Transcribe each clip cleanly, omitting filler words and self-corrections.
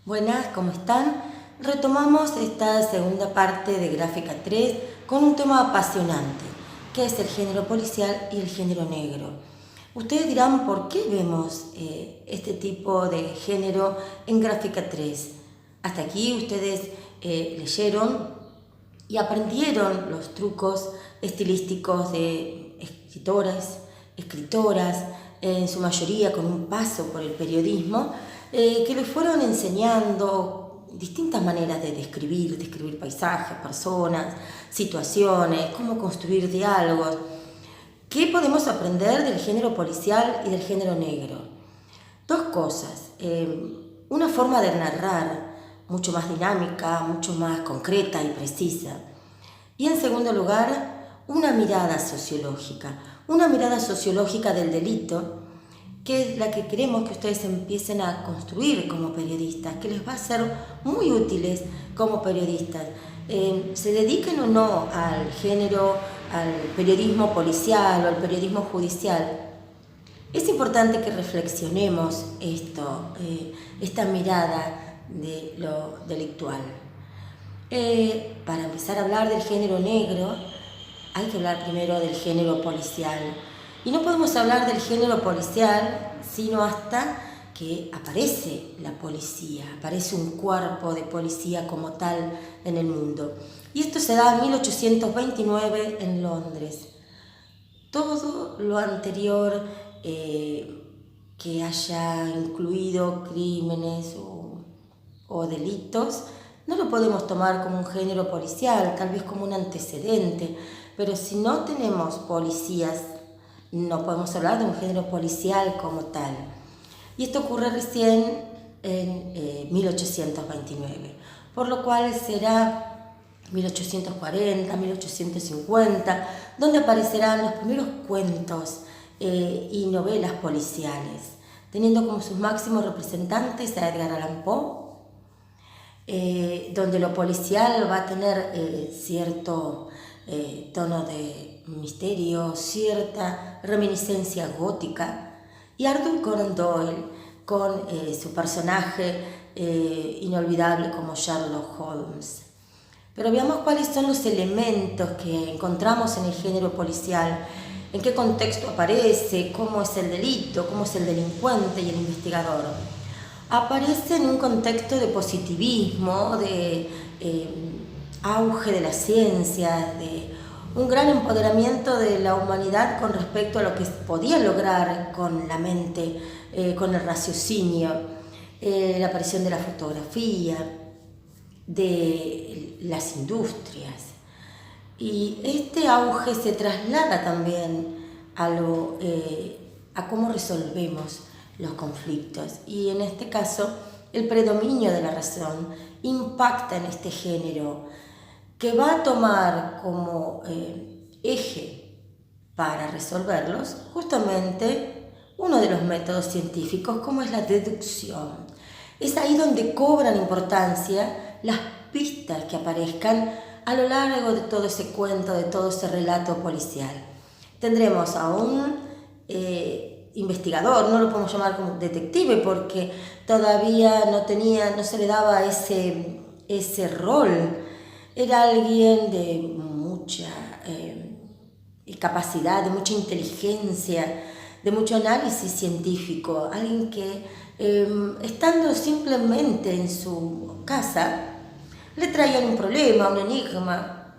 Buenas, ¿cómo están? Retomamos esta segunda parte de Gráfica 3 con un tema apasionante, que es el género policial y el género negro. Ustedes dirán, ¿por qué vemos este tipo de género en Gráfica 3? Hasta aquí ustedes leyeron y aprendieron los trucos estilísticos de escritoras, en su mayoría con un paso por el periodismo, que les fueron enseñando distintas maneras de describir paisajes, personas, situaciones, cómo construir diálogos. ¿Qué podemos aprender del género policial y del género negro? Dos cosas. Una forma de narrar mucho más dinámica, mucho más concreta y precisa. Y en segundo lugar, una mirada sociológica del delito, que es la que queremos que ustedes empiecen a construir como periodistas, que les va a ser muy útiles como periodistas. Se dediquen o no al género, al periodismo policial o al periodismo judicial, es importante que reflexionemos esta mirada de lo delictual. Para empezar a hablar del género negro, hay que hablar primero del género policial. Y no podemos hablar del género policial sino hasta que aparece la policía, aparece un cuerpo de policía como tal en el mundo. Y esto se da en 1829 en Londres. Todo lo anterior que haya incluido crímenes o delitos no lo podemos tomar como un género policial, tal vez como un antecedente, pero si no tenemos policías, no podemos hablar de un género policial como tal. Y esto ocurre recién en 1829, por lo cual será 1840, 1850, donde aparecerán los primeros cuentos y novelas policiales, teniendo como sus máximos representantes a Edgar Allan Poe, donde lo policial va a tener cierto tono de misterio, cierta reminiscencia gótica, y Arthur Conan Doyle con su personaje inolvidable como Sherlock Holmes. Pero veamos cuáles son los elementos que encontramos en el género policial, en qué contexto aparece, cómo es el delito, cómo es el delincuente y el investigador. Aparece en un contexto de positivismo, de auge de la ciencia, de un gran empoderamiento de la humanidad con respecto a lo que podía lograr con la mente, con el raciocinio, la aparición de la fotografía, de las industrias. Y este auge se traslada también a cómo resolvemos los conflictos, y en este caso el predominio de la razón impacta en este género, que va a tomar como eje para resolverlos justamente uno de los métodos científicos, como es la deducción. Es ahí donde cobran importancia las pistas que aparezcan a lo largo de todo ese cuento, de todo ese relato policial. Tendremos a un investigador, no lo podemos llamar como detective porque todavía no se le daba ese rol. Era alguien de mucha capacidad, de mucha inteligencia, de mucho análisis científico, alguien que estando simplemente en su casa le traían un problema, un enigma,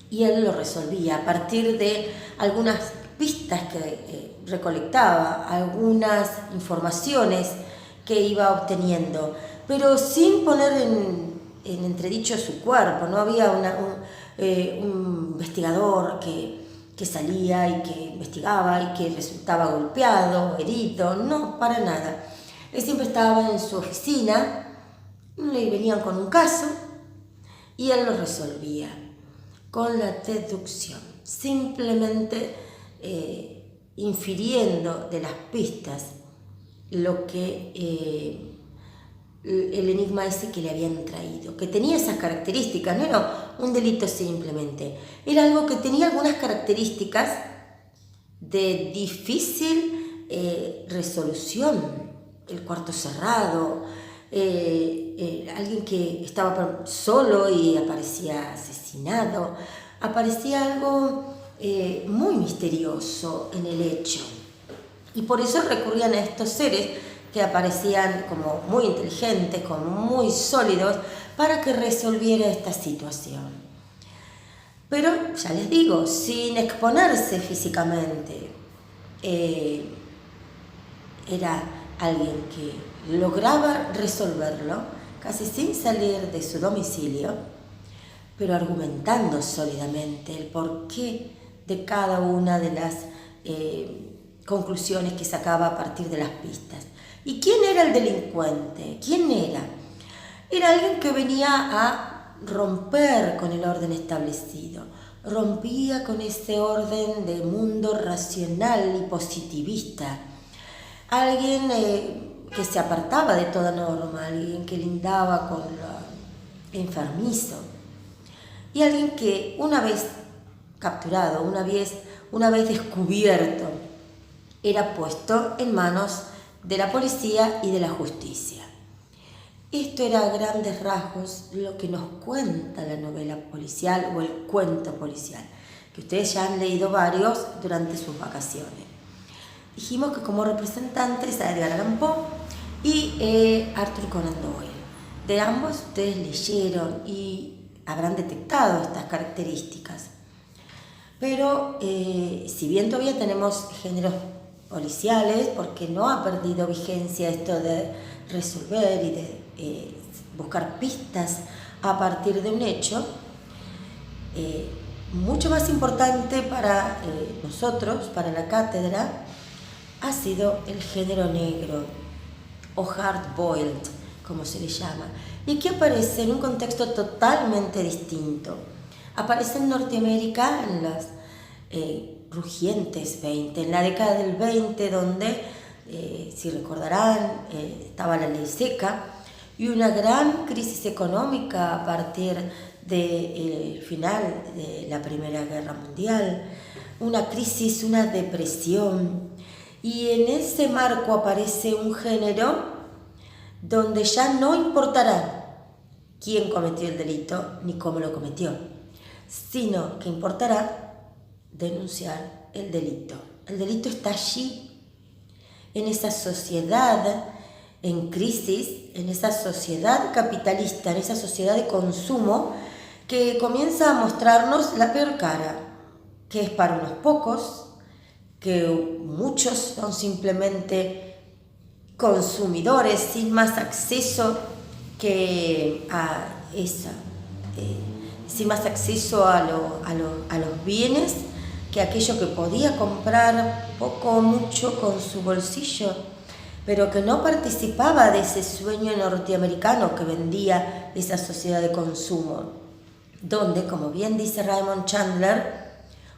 y él lo resolvía a partir de algunas pistas que recolectaba, algunas informaciones que iba obteniendo, pero sin poner en entredicho su cuerpo. No había un investigador que salía y que investigaba y que resultaba golpeado, herido, no, para nada. Él siempre estaba en su oficina, le venían con un caso y él lo resolvía con la deducción, simplemente infiriendo de las pistas lo que el enigma ese que le habían traído, que tenía esas características. No era un delito simplemente, era algo que tenía algunas características de difícil resolución: el cuarto cerrado, alguien que estaba solo y aparecía asesinado. Aparecía algo muy misterioso en el hecho. Y por eso recurrían a estos seres que aparecían como muy inteligentes, como muy sólidos, para que resolviera esta situación. Pero, ya les digo, sin exponerse físicamente. Era alguien que lograba resolverlo, casi sin salir de su domicilio, pero argumentando sólidamente el porqué de cada una de las conclusiones que sacaba a partir de las pistas. ¿Y quién era el delincuente? ¿Quién era? Era alguien que venía a romper con el orden establecido, rompía con ese orden de mundo racional y positivista. Alguien que se apartaba de toda norma, alguien que lindaba con lo enfermizo. Y alguien que una vez capturado, una vez descubierto, era puesto en manos de la policía y de la justicia. Esto era a grandes rasgos lo que nos cuenta la novela policial o el cuento policial, que ustedes ya han leído varios durante sus vacaciones. Dijimos que como representantes a Edgar Allan Poe y Arthur Conan Doyle. De ambos ustedes leyeron y habrán detectado estas características. Pero si bien todavía tenemos géneros policiales, porque no ha perdido vigencia esto de resolver y de buscar pistas a partir de un hecho, mucho más importante para nosotros, para la cátedra, ha sido el género negro o hard-boiled, como se le llama, y que aparece en un contexto totalmente distinto. Aparece en Norteamérica en las rugientes 20, en la década del 20, donde, si recordarán, estaba la ley seca y una gran crisis económica a partir del final de la Primera Guerra Mundial, una crisis, una depresión. Y en ese marco aparece un género donde ya no importará quién cometió el delito ni cómo lo cometió, sino que importará denunciar el delito. El delito está allí, en esa sociedad en crisis, en esa sociedad capitalista, en esa sociedad de consumo que comienza a mostrarnos la peor cara, que es para unos pocos, que muchos son simplemente consumidores sin más acceso que a esa, sin más acceso a los bienes que aquello que podía comprar poco o mucho con su bolsillo, pero que no participaba de ese sueño norteamericano que vendía esa sociedad de consumo, donde, como bien dice Raymond Chandler,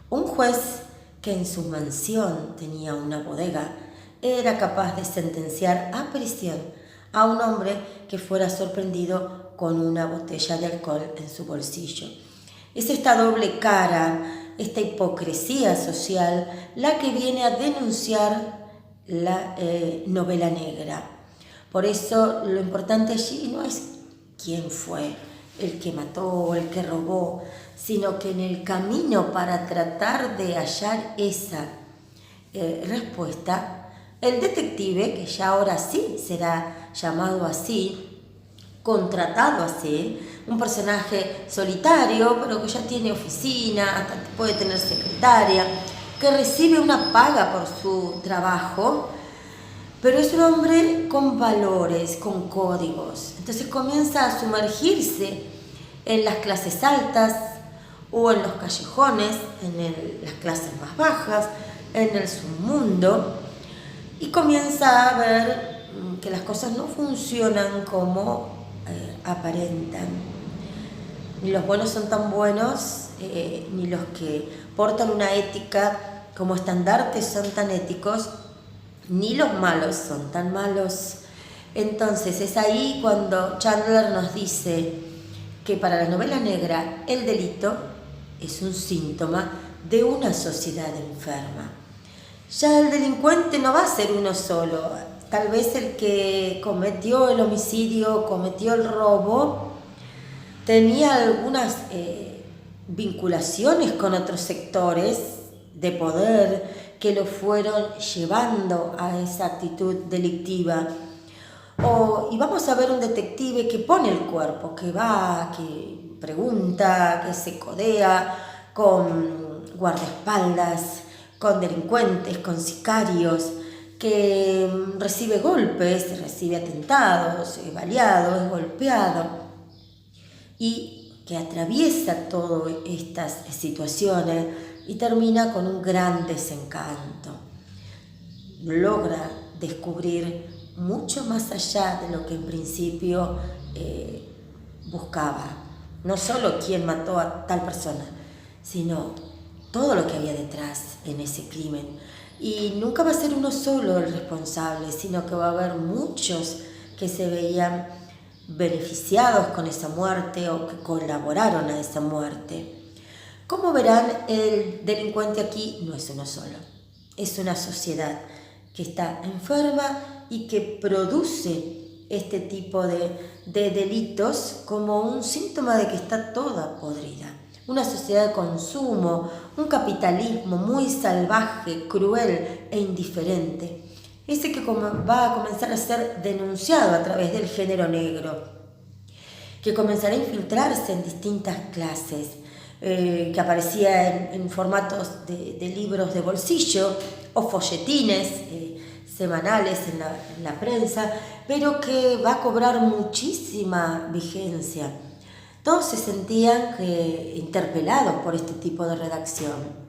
un juez que en su mansión tenía una bodega era capaz de sentenciar a prisión a un hombre que fuera sorprendido con una botella de alcohol en su bolsillo. Es esta doble cara, esta hipocresía social, la que viene a denunciar la novela negra. Por eso lo importante allí no es quién fue el que mató o el que robó, sino que en el camino para tratar de hallar esa respuesta, el detective, que ya ahora sí será llamado así, contratado así, un personaje solitario, pero que ya tiene oficina, hasta puede tener secretaria, que recibe una paga por su trabajo, pero es un hombre con valores, con códigos. Entonces comienza a sumergirse en las clases altas o en los callejones, en las clases más bajas, en el submundo, y comienza a ver que las cosas no funcionan como aparentan. Ni los buenos son tan buenos, ni los que portan una ética como estandartes son tan éticos, ni los malos son tan malos. Entonces es ahí cuando Chandler nos dice que para la novela negra el delito es un síntoma de una sociedad enferma. Ya el delincuente no va a ser uno solo. tal vez el que cometió el homicidio, cometió el robo, tenía algunas vinculaciones con otros sectores de poder que lo fueron llevando a esa actitud delictiva. Y vamos a ver un detective que pone el cuerpo, que va, que pregunta, que se codea con guardaespaldas, con delincuentes, con sicarios, que recibe golpes, recibe atentados, es baleado, es golpeado, y que atraviesa todas estas situaciones y termina con un gran desencanto. Logra descubrir mucho más allá de lo que en principio buscaba. No solo quién mató a tal persona, sino todo lo que había detrás en ese crimen. Y nunca va a ser uno solo el responsable, sino que va a haber muchos que se veían beneficiados con esa muerte o que colaboraron a esa muerte. Como verán, el delincuente aquí no es uno solo, es una sociedad que está enferma y que produce este tipo de delitos como un síntoma de que está toda podrida. Una sociedad de consumo, un capitalismo muy salvaje, cruel e indiferente. Ese que va a comenzar a ser denunciado a través del género negro, que comenzará a infiltrarse en distintas clases, que aparecía en formatos de libros de bolsillo o folletines semanales en la prensa, pero que va a cobrar muchísima vigencia. Todos se sentían interpelados por este tipo de redacción.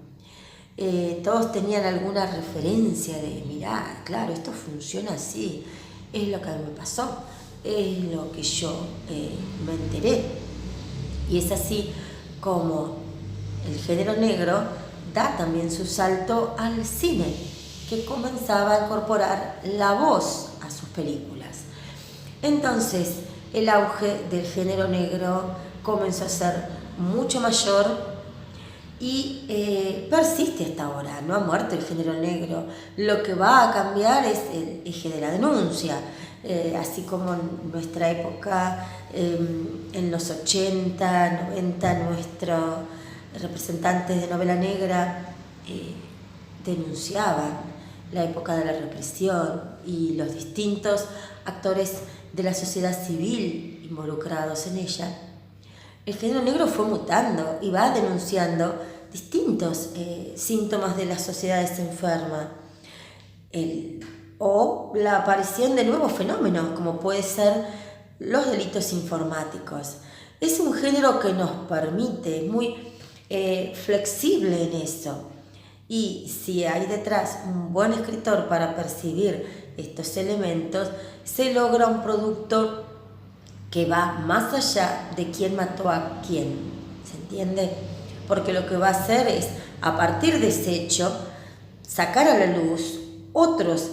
Todos tenían alguna referencia de, mirá, claro, esto funciona así, es lo que a mí me pasó, es lo que yo me enteré. Y es así como el género negro da también su salto al cine, que comenzaba a incorporar la voz a sus películas. Entonces, el auge del género negro comenzó a ser mucho mayor y persiste hasta ahora. No ha muerto el género negro. Lo que va a cambiar es el eje de la denuncia. Así como en nuestra época, en los 80, 90, nuestros representantes de novela negra denunciaban la época de la represión y los distintos actores de la sociedad civil involucrados en ella. El género negro fue mutando y va denunciando distintos síntomas de la sociedad enferma o la aparición de nuevos fenómenos, como puede ser los delitos informáticos. Es un género que nos permite, es muy flexible en eso. Y si hay detrás un buen escritor para percibir estos elementos, se logra un producto que va más allá de quién mató a quién. ¿Se entiende? Porque lo que va a hacer es, a partir de ese hecho, sacar a la luz otros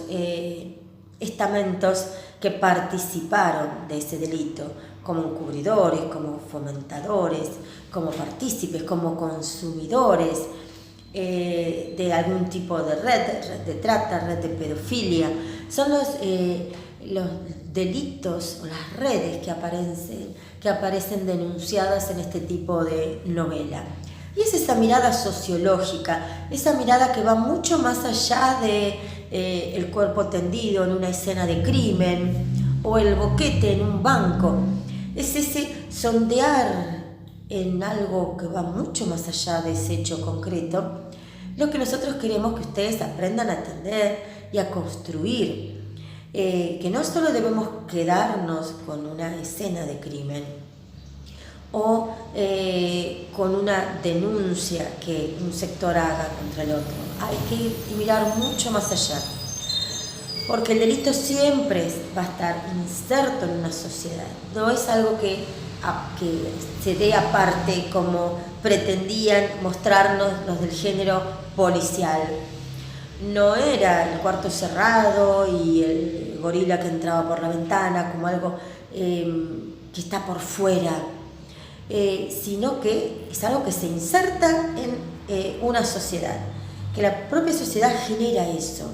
estamentos que participaron de ese delito, como encubridores, como fomentadores, como partícipes, como consumidores de algún tipo de red de trata, red de pedofilia. Son los delitos o las redes que aparecen denunciadas en este tipo de novela. Y es esa mirada sociológica, esa mirada que va mucho más allá de el cuerpo tendido en una escena de crimen o el boquete en un banco. Es ese sondear en algo que va mucho más allá de ese hecho concreto, lo que nosotros queremos que ustedes aprendan a entender y a construir. Que no solo debemos quedarnos con una escena de crimen o con una denuncia que un sector haga contra el otro. Hay que mirar mucho más allá, porque el delito siempre va a estar inserto en una sociedad. No es algo que se dé aparte como pretendían mostrarnos los del género policial. No era el cuarto cerrado y el gorila que entraba por la ventana como algo que está por fuera, sino que es algo que se inserta en una sociedad, que la propia sociedad genera eso.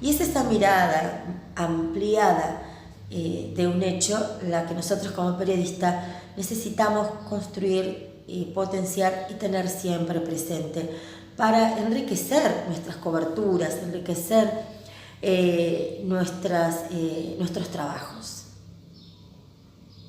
Y es esa mirada ampliada de un hecho la que nosotros como periodistas necesitamos construir, potenciar y tener siempre presente para enriquecer nuestras coberturas, enriquecer nuestros trabajos.